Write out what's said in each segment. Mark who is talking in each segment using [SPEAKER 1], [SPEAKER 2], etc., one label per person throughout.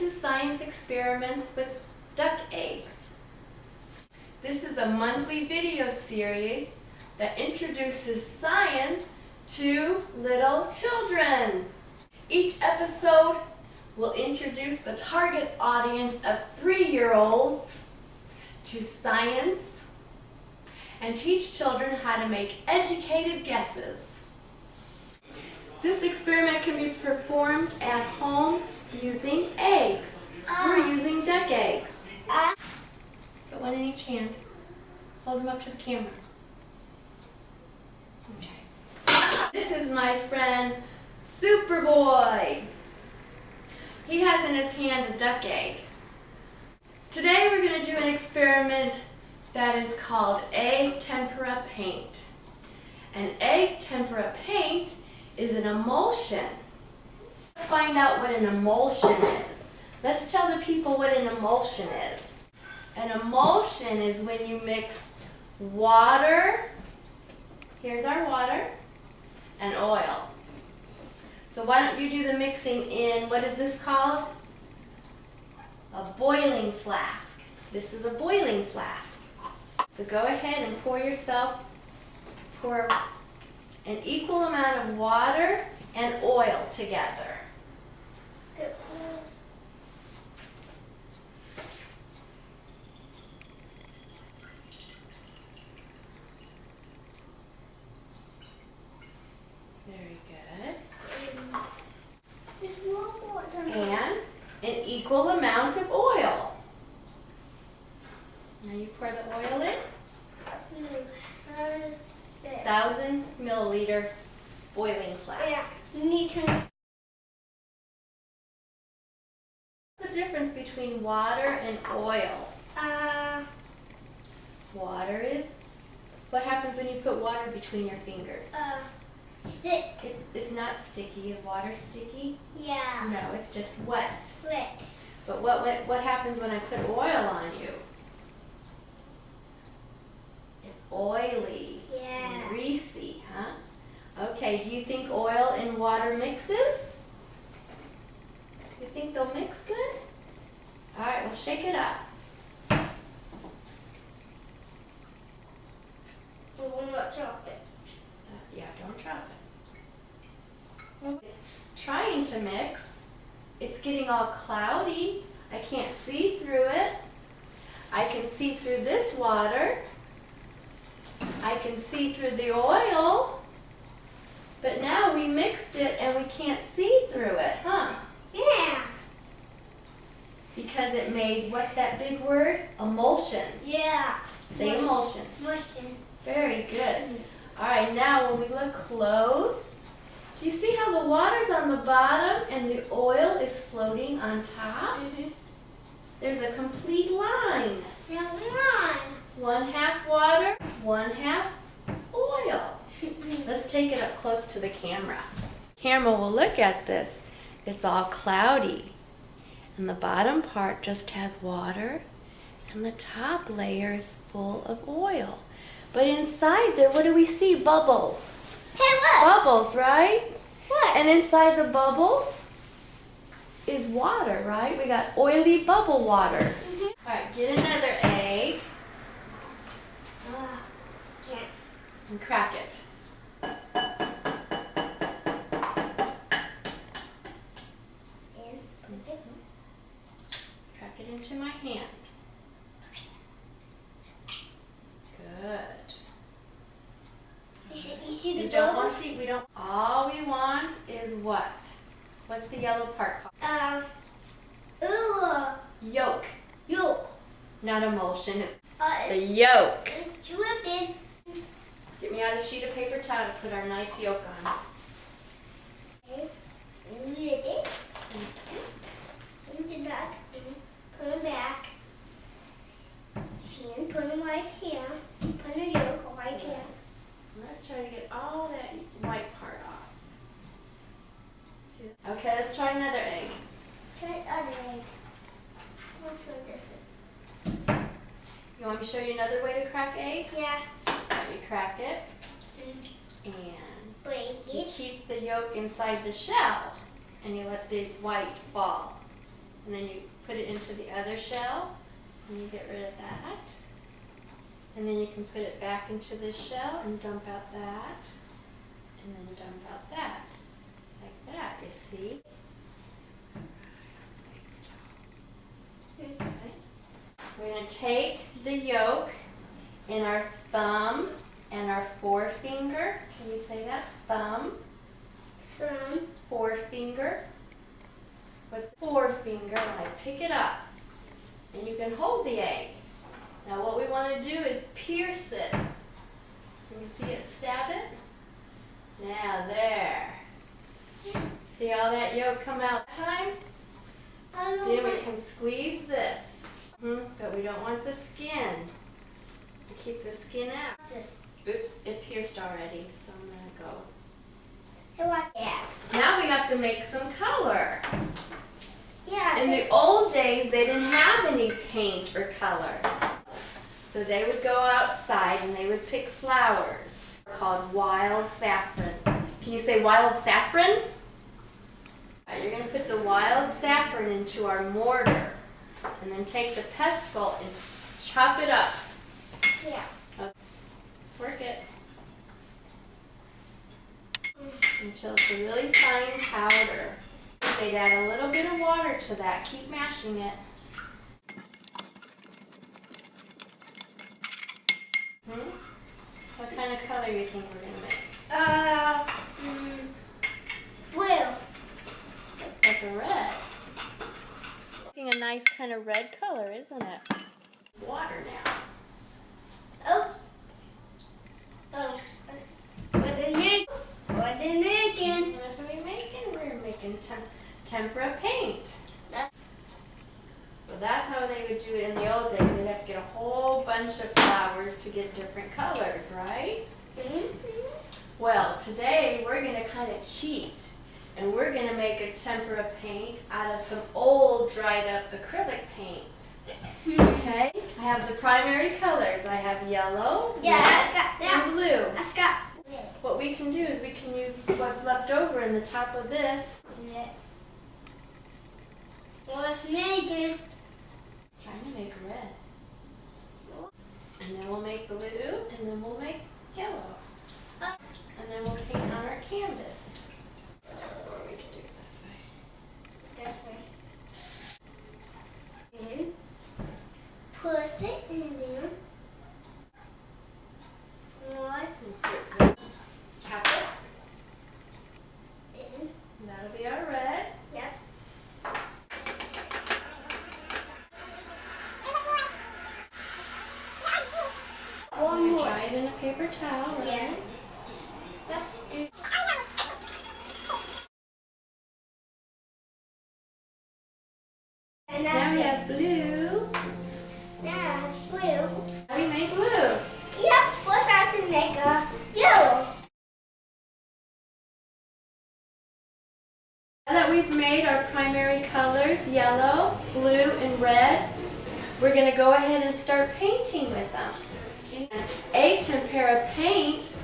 [SPEAKER 1] to science experiments with duck eggs. This is a monthly video series that introduces science to little children. Each episode will introduce the target audience of 3-year-olds to science and teach children how to make educated guesses. This experiment can be performed at home using eggs. We're using duck eggs. Put one in each hand. Hold them up to the camera. Okay. This is my friend Superboy. He has in his hand a duck egg. Today we're going to do an experiment that is called egg tempera paint. And egg tempera paint is an emulsion. Let's find out what an emulsion is. Let's tell the people what an emulsion is. An emulsion is when you mix water, here's our water, and oil. So why don't you do the mixing in, what is this called? A boiling flask. This is a boiling flask. So go ahead and pour an equal amount of water and oil together. Very good. And an equal amount of oil. Now you pour the oil in. 1,000 milliliter boiling flask. What's the difference between water and oil? Water is, what happens when you put water between your fingers?
[SPEAKER 2] Stick.
[SPEAKER 1] It's not sticky. Is water sticky?
[SPEAKER 2] Yeah.
[SPEAKER 1] No, it's just wet.
[SPEAKER 2] Wet.
[SPEAKER 1] But what happens when I put oil on you? It's oily.
[SPEAKER 2] Yeah.
[SPEAKER 1] And greasy, huh? Okay, do you think oil and water mixes? You think they'll mix good? All right, well, shake it up.
[SPEAKER 2] I will not drop it.
[SPEAKER 1] Yeah, don't drop it. It's trying to mix. It's getting all cloudy. I can't see through it. I can see through this water. I can see through the oil. But now we mixed it and we can't see through it, huh?
[SPEAKER 2] Yeah.
[SPEAKER 1] Because it made, what's that big word? Emulsion.
[SPEAKER 2] Yeah.
[SPEAKER 1] Say emulsion.
[SPEAKER 2] Emulsion.
[SPEAKER 1] Very good. All right, now when we look close, do you see how the water's on the bottom and the oil is floating on top?
[SPEAKER 2] Mm-hmm.
[SPEAKER 1] There's a complete line.
[SPEAKER 2] Yeah, line.
[SPEAKER 1] 1/2 water, 1/2 oil. Let's take it up close to the camera. Camera will look at this. It's all cloudy. And the bottom part just has water and the top layer is full of oil. But inside there, what do we see? Bubbles.
[SPEAKER 2] Hey, look.
[SPEAKER 1] Bubbles, right?
[SPEAKER 2] What?
[SPEAKER 1] And inside the bubbles is water, right? We got oily bubble water.
[SPEAKER 2] Mm-hmm.
[SPEAKER 1] All right, get another egg
[SPEAKER 2] Can't.
[SPEAKER 1] and crack it. Crack it into my hand. Good.
[SPEAKER 2] You see the
[SPEAKER 1] We don't
[SPEAKER 2] bubbles?
[SPEAKER 1] want all we want is what? What's the yellow part called? Yolk.
[SPEAKER 2] Yolk.
[SPEAKER 1] Not emulsion, it's the yolk.
[SPEAKER 2] Dripped in.
[SPEAKER 1] Get me out a sheet of paper towel to put our nice yolk on.
[SPEAKER 2] Okay. Lid it. Into that. Put it back. And put it right here. Put the yolk right here.
[SPEAKER 1] Let's try to get all that white part off. Okay, let's try another egg.
[SPEAKER 2] Try the other egg. What's this?
[SPEAKER 1] You want me to show you another way to crack eggs?
[SPEAKER 2] Yeah.
[SPEAKER 1] You crack it and
[SPEAKER 2] Break
[SPEAKER 1] you
[SPEAKER 2] it.
[SPEAKER 1] keep the yolk inside the shell and you let the white fall. and then you put it into the other shell, and you get rid of that. And then you can put it back into this shell and dump out that, and then dump out that, like that, you see? Okay. We're going to take the yolk in our thumb and our forefinger. Can you say that? Thumb.
[SPEAKER 2] Some.
[SPEAKER 1] Forefinger. With forefinger, and I pick it up. And you can hold the egg. Now what we want to do is pierce it. Can you see it? Stab it? Now there. See all that yolk come out time? Then we can squeeze this. But we don't want the skin. To keep the skin out. Oops, it pierced already, so I'm going to go. Now we have to make some color.
[SPEAKER 2] Yeah.
[SPEAKER 1] In the old days, they didn't have any paint or color. So they would go outside and they would pick flowers called wild saffron. Can you say wild saffron? All right, you're going to put the wild saffron into our mortar and then take the pestle and chop it up.
[SPEAKER 2] Yeah.
[SPEAKER 1] Okay. Work it until it's a really fine powder. They'd add a little bit of water to that. Keep mashing it. What kind of color do you think we're going to make?
[SPEAKER 2] Blue.
[SPEAKER 1] Looks like a red. Looking a nice kind of red color, isn't it? Water now.
[SPEAKER 2] Oh. Oh. What are they making? What are they making?
[SPEAKER 1] What are we making? We're making tempera paint. Well, that's how they would do it in the old days. They'd have to get a whole bunch of flowers to get different colors, right? Well, today we're going to kind of cheat. And we're going to make a tempera paint out of some old dried up acrylic paint. Okay? I have the primary colors. I have yellow, red, and blue. What we can do is we can use what's left over in the top of this.
[SPEAKER 2] What's making?
[SPEAKER 1] Trying to make red. And then we'll make blue, and then we'll make yellow. And then we'll paint on our canvas. Or we can do it this way.
[SPEAKER 2] This way. And push it in there. What?
[SPEAKER 1] Cap it.
[SPEAKER 2] And
[SPEAKER 1] That'll be our red.
[SPEAKER 2] yep. One more.
[SPEAKER 1] Dry it in a paper towel. Right?
[SPEAKER 2] Yeah. And
[SPEAKER 1] Now we have blue.
[SPEAKER 2] now it's blue.
[SPEAKER 1] Now we make blue.
[SPEAKER 2] Yep, first I have to make a yellow.
[SPEAKER 1] Now that we've made our primary colors, yellow, blue, and red, we're going to go ahead and start painting with them. A tempera paint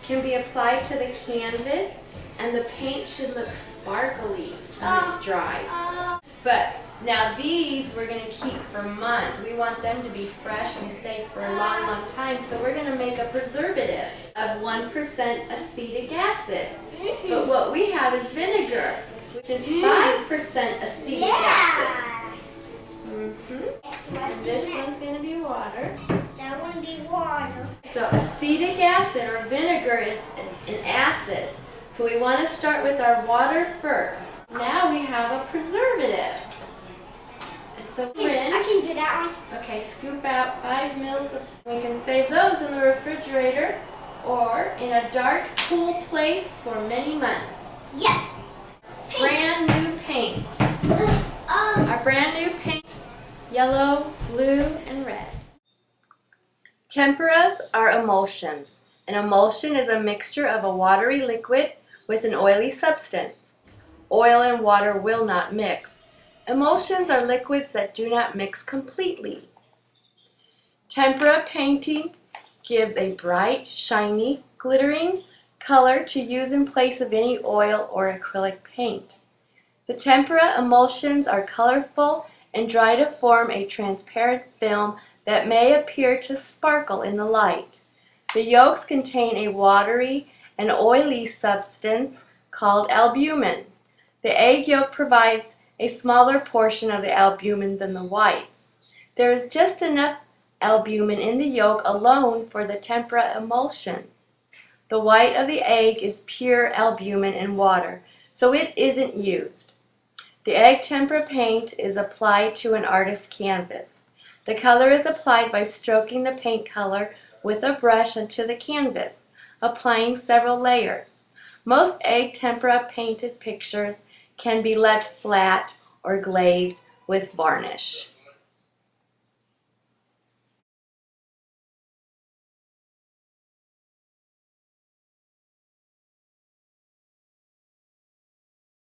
[SPEAKER 1] can be applied to the canvas, and the paint should look sparkly when it's dry. But now these we're going to keep for months. We want them to be fresh and safe for a long, long time. So we're going to make a preservative of 1% acetic acid. But what we have is vinegar, which is 5% acetic acid. And this one's going to be water.
[SPEAKER 2] That one be water.
[SPEAKER 1] So acetic acid or vinegar is an acid. So we want to start with our water first. Now we have a preservative. It's a rinse.
[SPEAKER 2] I can do that one.
[SPEAKER 1] Okay, scoop out 5 mils. We can save those in the refrigerator or in a dark, cool place for many months.
[SPEAKER 2] Yep.
[SPEAKER 1] Brand new paint. Our brand new paint, yellow, blue, and red. Temperas are emulsions. An emulsion is a mixture of a watery liquid with an oily substance. Oil and water will not mix. Emulsions are liquids that do not mix completely. Tempera painting gives a bright, shiny, glittering color to use in place of any oil or acrylic paint. The tempera emulsions are colorful and dry to form a transparent film that may appear to sparkle in the light. The yolks contain a watery and oily substance called albumin. The egg yolk provides a smaller portion of the albumin than the whites. There is just enough albumin in the yolk alone for the tempera emulsion. The white of the egg is pure albumin and water, so it isn't used. The egg tempera paint is applied to an artist's canvas. The color is applied by stroking the paint color with a brush onto the canvas, applying several layers. Most egg tempera painted pictures can be left flat or glazed with varnish.